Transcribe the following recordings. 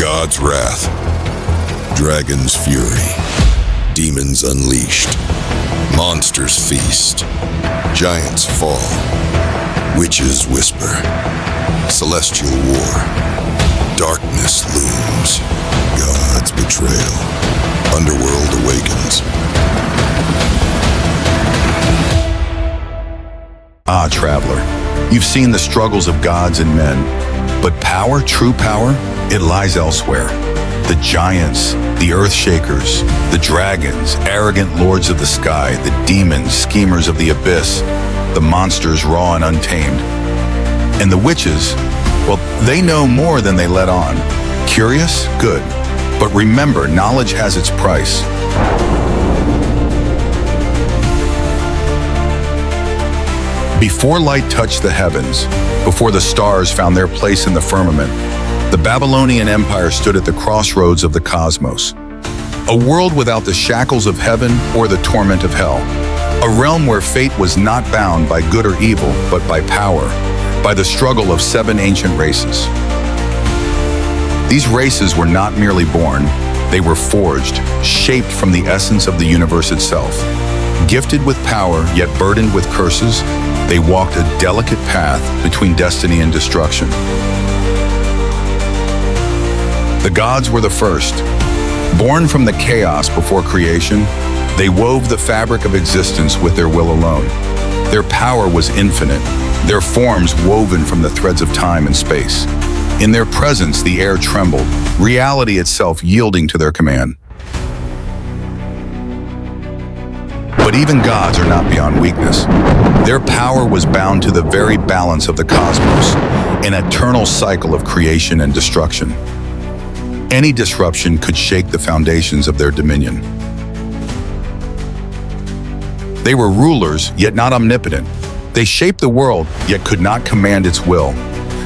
God's wrath, dragon's fury, demons unleashed, monsters feast, giants fall, witches whisper, celestial war, darkness looms, God's betrayal, underworld awakens. Ah, traveler, you've seen the struggles of gods and men, but power, true power, it lies elsewhere. The giants, the earth shakers, the dragons, arrogant lords of the sky, the demons, schemers of the abyss, the monsters raw and untamed. And the witches, well, they know more than they let on. Curious? Good. But remember, knowledge has its price. Before light touched the heavens, before the stars found their place in the firmament, the Babylonian Empire stood at the crossroads of the cosmos. A world without the shackles of heaven or the torment of hell. A realm where fate was not bound by good or evil, but by power, by the struggle of 7 ancient races. These races were not merely born, they were forged, shaped from the essence of the universe itself. Gifted with power, yet burdened with curses, they walked a delicate path between destiny and destruction. The gods were the first. Born from the chaos before creation, they wove the fabric of existence with their will alone. Their power was infinite, their forms woven from the threads of time and space. In their presence, the air trembled, reality itself yielding to their command. But even gods are not beyond weakness. Their power was bound to the very balance of the cosmos, an eternal cycle of creation and destruction. Any disruption could shake the foundations of their dominion. They were rulers, yet not omnipotent. They shaped the world, yet could not command its will.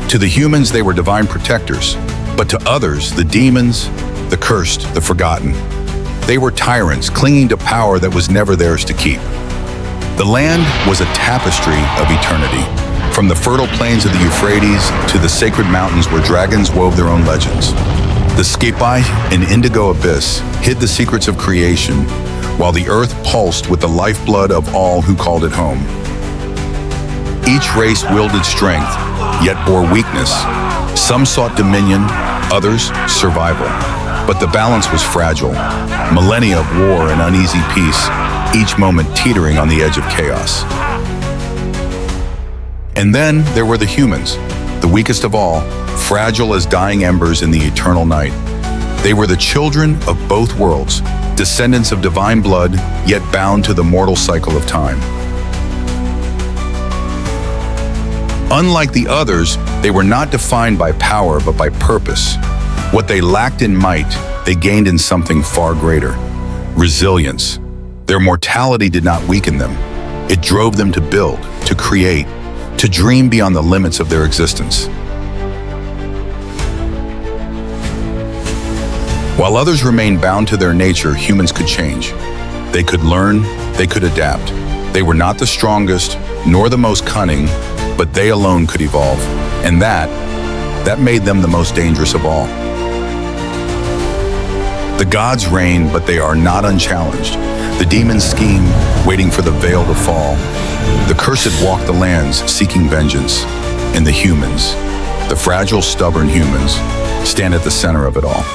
To the humans, they were divine protectors, but to others, the demons, the cursed, the forgotten. They were tyrants, clinging to power that was never theirs to keep. The land was a tapestry of eternity, from the fertile plains of the Euphrates to the sacred mountains where dragons wove their own legends. The Scapi, an indigo abyss, hid the secrets of creation, while the earth pulsed with the lifeblood of all who called it home. Each race wielded strength, yet bore weakness. Some sought dominion, others survival. But the balance was fragile. Millennia of war and uneasy peace, each moment teetering on the edge of chaos. And then there were the humans, the weakest of all, fragile as dying embers in the eternal night. They were the children of both worlds, descendants of divine blood, yet bound to the mortal cycle of time. Unlike the others, they were not defined by power, but by purpose. What they lacked in might, they gained in something far greater: resilience. Their mortality did not weaken them. It drove them to build, to create, to dream beyond the limits of their existence. While others remained bound to their nature, humans could change. They could learn, they could adapt. They were not the strongest, nor the most cunning, but they alone could evolve. And that made them the most dangerous of all. The gods reign, but they are not unchallenged. The demons scheme, waiting for the veil to fall. The cursed walk the lands, seeking vengeance. And the humans, the fragile, stubborn humans, stand at the center of it all.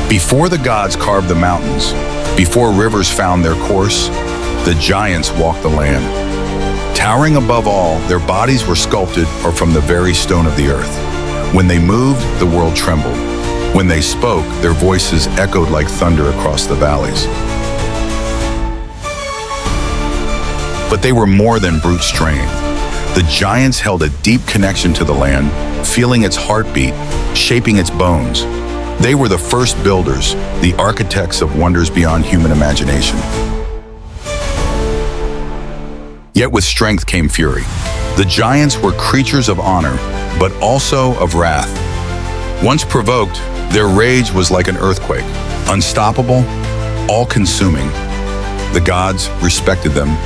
Before the gods carved the mountains, before rivers found their course, the giants walked the land. Towering above all, their bodies were sculpted or from the very stone of the earth. When they moved, the world trembled. When they spoke, their voices echoed like thunder across the valleys. But they were more than brute strength. The giants held a deep connection to the land, feeling its heartbeat, shaping its bones. They were the first builders, the architects of wonders beyond human imagination. Yet with strength came fury. The giants were creatures of honor, but also of wrath. Once provoked, their rage was like an earthquake, unstoppable, all-consuming. The gods respected them,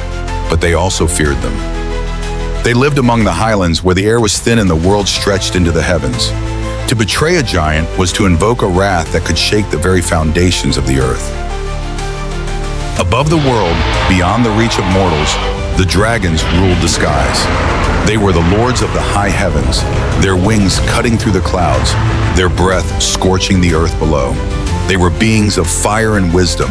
but they also feared them. They lived among the highlands where the air was thin and the world stretched into the heavens. To betray a giant was to invoke a wrath that could shake the very foundations of the earth. Above the world, beyond the reach of mortals, the dragons ruled the skies. They were the lords of the high heavens, their wings cutting through the clouds, their breath scorching the earth below. They were beings of fire and wisdom,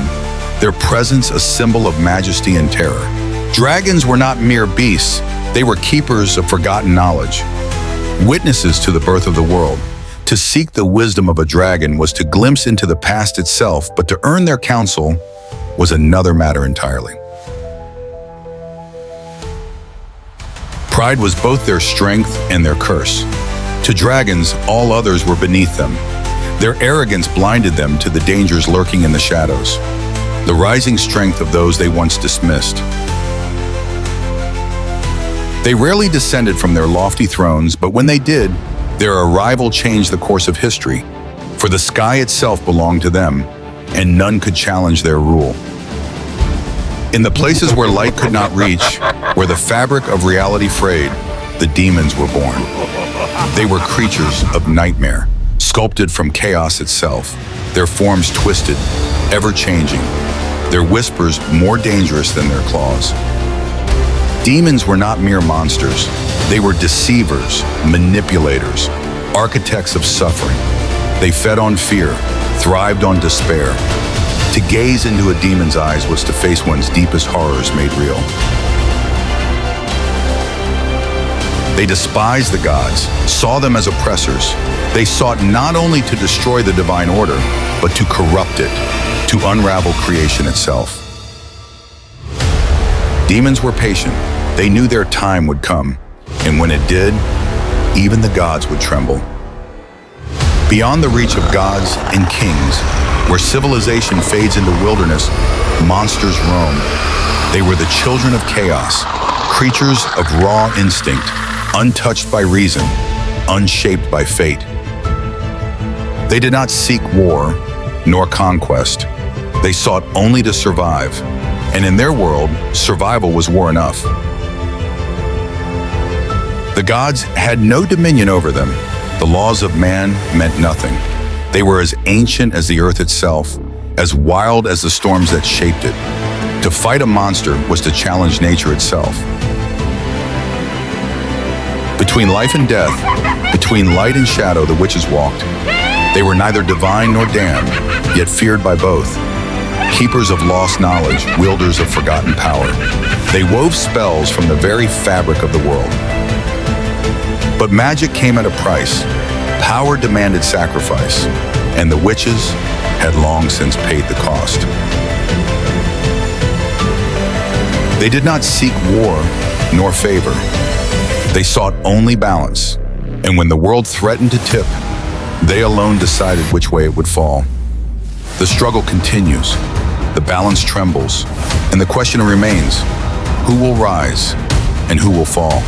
their presence a symbol of majesty and terror. Dragons were not mere beasts, they were keepers of forgotten knowledge, witnesses to the birth of the world. To seek the wisdom of a dragon was to glimpse into the past itself, but to earn their counsel was another matter entirely. Pride was both their strength and their curse. To dragons, all others were beneath them. Their arrogance blinded them to the dangers lurking in the shadows, the rising strength of those they once dismissed. They rarely descended from their lofty thrones, but when they did, their arrival changed the course of history, for the sky itself belonged to them, and none could challenge their rule. In the places where light could not reach, where the fabric of reality frayed, the demons were born. They were creatures of nightmare, sculpted from chaos itself, their forms twisted, ever-changing, their whispers more dangerous than their claws. Demons were not mere monsters. They were deceivers, manipulators, architects of suffering. They fed on fear, thrived on despair. To gaze into a demon's eyes was to face one's deepest horrors made real. They despised the gods, saw them as oppressors. They sought not only to destroy the divine order, but to corrupt it, to unravel creation itself. Demons were patient. They knew their time would come, and when it did, even the gods would tremble. Beyond the reach of gods and kings, where civilization fades into wilderness, monsters roam. They were the children of chaos, creatures of raw instinct, untouched by reason, unshaped by fate. They did not seek war, nor conquest. They sought only to survive, and in their world, survival was war enough. The gods had no dominion over them. The laws of man meant nothing. They were as ancient as the earth itself, as wild as the storms that shaped it. To fight a monster was to challenge nature itself. Between life and death, between light and shadow, the witches walked. They were neither divine nor damned, yet feared by both. Keepers of lost knowledge, wielders of forgotten power. They wove spells from the very fabric of the world. But magic came at a price. Power demanded sacrifice, and the witches had long since paid the cost. They did not seek war nor favor. They sought only balance, and when the world threatened to tip, they alone decided which way it would fall. The struggle continues, the balance trembles, and the question remains, who will rise and who will fall?